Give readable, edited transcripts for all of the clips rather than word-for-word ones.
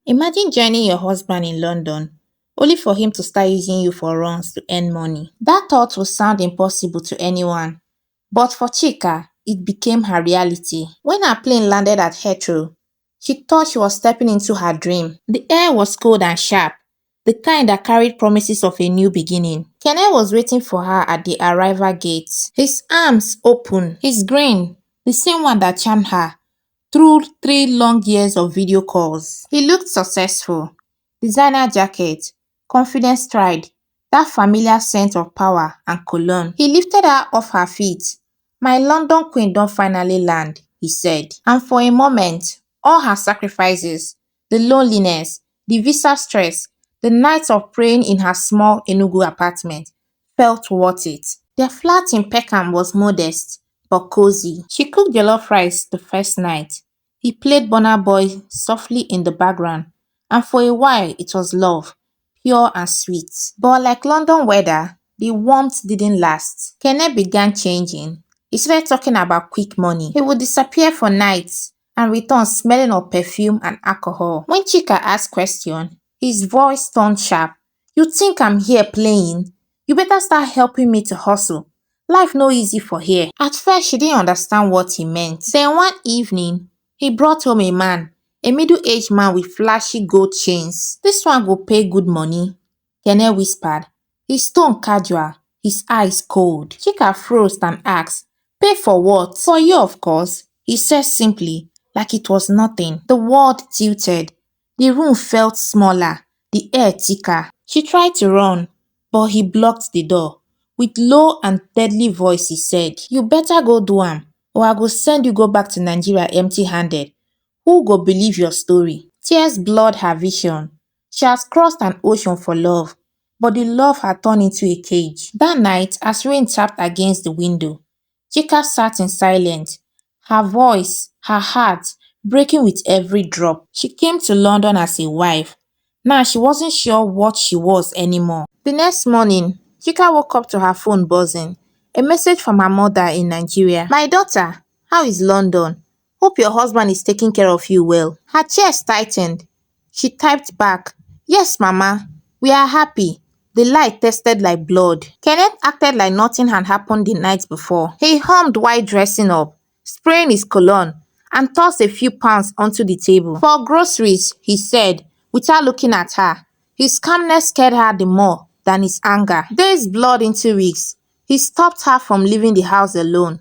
Imagine joining your husband in London, only for him to start using you for runs to earn money. That thought would sound impossible to anyone, but for Chika, it became her reality. When her plane landed at Heathrow, she thought she was stepping into her dream. The air was cold and sharp, the kind that carried promises of a new beginning. Kenneth was waiting for her at the arrival gate, his arms open, his grin, the same one that charmed her through 3 long years of video calls. He looked successful. Designer jacket, confident stride, that familiar scent of power and cologne. He lifted her off her feet. "My London queen don finally land," he said. And for a moment, all her sacrifices, the loneliness, the visa stress, the nights of praying in her small Enugu apartment, felt worth it. Their flat in Peckham was modest but cozy. She cooked jollof rice the first night. He played Burna Boy softly in the background, and for a while it was love, pure and sweet. But like London weather, the warmth didn't last. Kenneth began changing. He started talking about quick money. He would disappear for nights and return smelling of perfume and alcohol. When Chika asked questions, his voice turned sharp. "You think I'm here playing? You better start helping me to hustle. Life no easy for here." At first, she didn't understand what he meant. Then one evening, he brought home a man, a middle-aged man with flashy gold chains. "This one will pay good money," Kenneth whispered, his tone casual, his eyes cold. Chika froze and asked, "Pay for what?" "For you, of course," he said simply, like it was nothing. The world tilted. The room felt smaller, the air thicker. She tried to run, but he blocked the door. With low and deadly voice, he said, "You better go do am, or I go send you go back to Nigeria empty-handed. Who go believe your story?" Tears blurred her vision. She has crossed an ocean for love, but the love had turned into a cage. That night, as rain tapped against the window, Chika sat in silence, her voice, her heart, breaking with every drop. She came to London as a wife. Now she wasn't sure what she was anymore. The next morning, Chika woke up to her phone buzzing. A message from her mother in Nigeria. "My daughter, how is London? Hope your husband is taking care of you well." Her chest tightened. She typed back, "Yes, Mama, we are happy." The light tasted like blood. Kenneth acted like nothing had happened the night before. He hummed while dressing up, spraying his cologne, and tossed a few pounds onto the table. "For groceries," he said, without looking at her. His calmness scared her the more than his anger. Days blurred into weeks. He stopped her from leaving the house alone.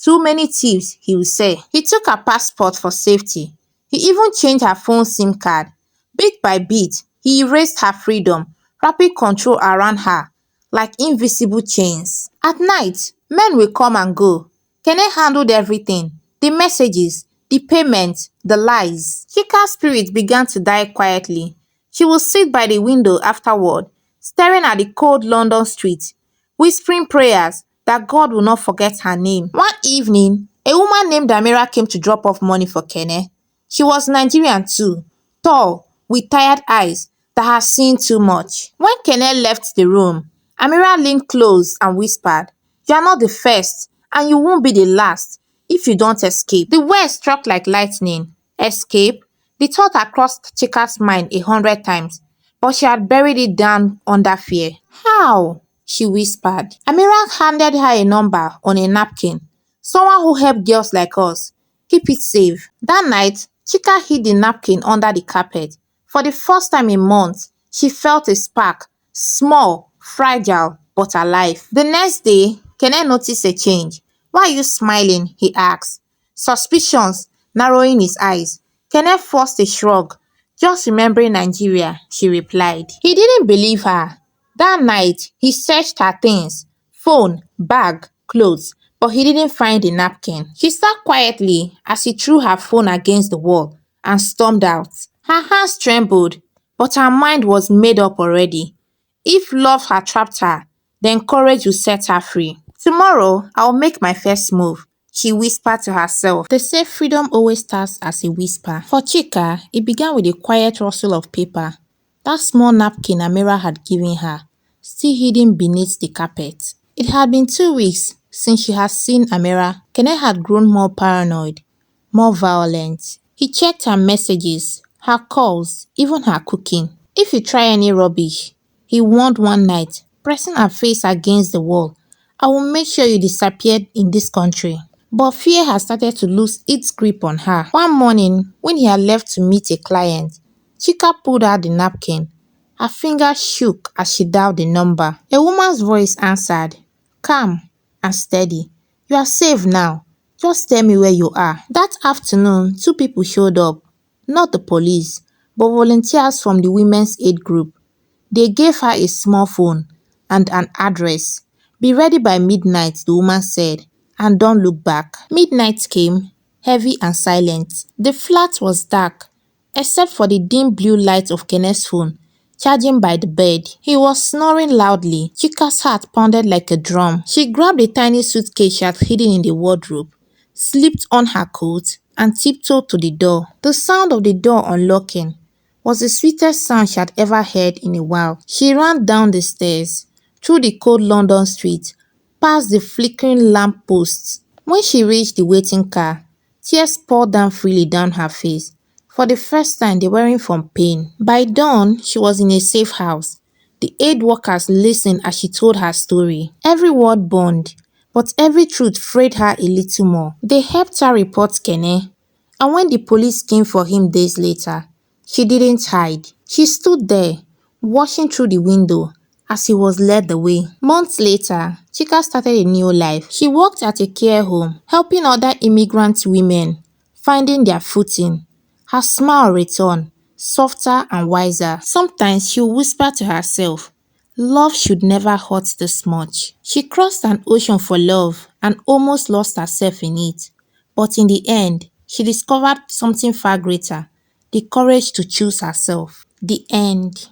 "Too many thieves," he would say. He took her passport for safety. He even changed her phone SIM card. Bit by bit, he erased her freedom, wrapping control around her like invisible chains. At night, men will come and go. Kenneth handled everything. The messages, the payment, the lies. Chika's spirit began to die quietly. She would sit by the window afterward, staring at the cold London street, whispering prayers that God will not forget her name. One evening, a woman named Amira came to drop off money for Kenneth. She was Nigerian too, tall, with tired eyes that had seen too much. When Kenneth left the room, Amira leaned close and whispered, "You are not the first, and you won't be the last if you don't escape." The words struck like lightning. Escape? The thought had crossed Chika's mind 100 times, but she had buried it down under fear. "How?" she whispered. Amira handed her a number on a napkin. "Someone who helped girls like us. Keep it safe." That night, Chika hid the napkin under the carpet. For the first time in months, she felt a spark, small, fragile, but alive. The next day, Kenneth noticed a change. "Why are you smiling?" he asked, suspicions narrowing his eyes. Kenneth forced a shrug. "Just remembering Nigeria," she replied. He didn't believe her. That night, he searched her things, phone, bag, clothes, but he didn't find the napkin. She sat quietly as he threw her phone against the wall and stormed out. Her hands trembled, but her mind was made up already. If love had trapped her, then courage would set her free. "Tomorrow, I'll make my first move," she whispered to herself. They say freedom always starts as a whisper. For Chika, it began with a quiet rustle of paper. That small napkin Amira had given her, still hidden beneath the carpet. It had been 2 weeks since she had seen Amira. Kenneth had grown more paranoid, more violent. He checked her messages, her calls, even her cooking. If you try any rubbish, he warned one night, pressing her face against the wall, I will make sure you disappear in this country. But fear had started to lose its grip on her. One morning, when he had left to meet a client, Chika pulled out the napkin. Her fingers shook as she dialed the number. A woman's voice answered, calm and steady. You are safe now. Just tell me where you are. That afternoon, two people showed up. Not the police, but volunteers from the women's aid group. They gave her a small phone and an address. Be ready by midnight, the woman said, and don't look back. Midnight came, heavy and silent. The flat was dark, except for the dim blue light of Kenneth's phone, charging by the bed. He was snoring loudly. Chika's heart pounded like a drum. She grabbed a tiny suitcase she had hidden in the wardrobe, slipped on her coat, and tiptoed to the door. The sound of the door unlocking was the sweetest sound she had ever heard in a while. She ran down the stairs, through the cold London street, past the flickering lamp posts. When she reached the waiting car, tears poured down freely down her face. For the first time, they weren't from pain. By dawn, she was in a safe house. The aid workers listened as she told her story. Every word burned, but every truth frayed her a little more. They helped her report Kene, and when the police came for him days later, she didn't hide. She stood there, watching through the window as he was led away. Months later, Chika started a new life. She worked at a care home, helping other immigrant women finding their footing. Her smile returned, softer and wiser. Sometimes she would whisper to herself, love should never hurt this much. She crossed an ocean for love and almost lost herself in it. But in the end, she discovered something far greater, the courage to choose herself. The end.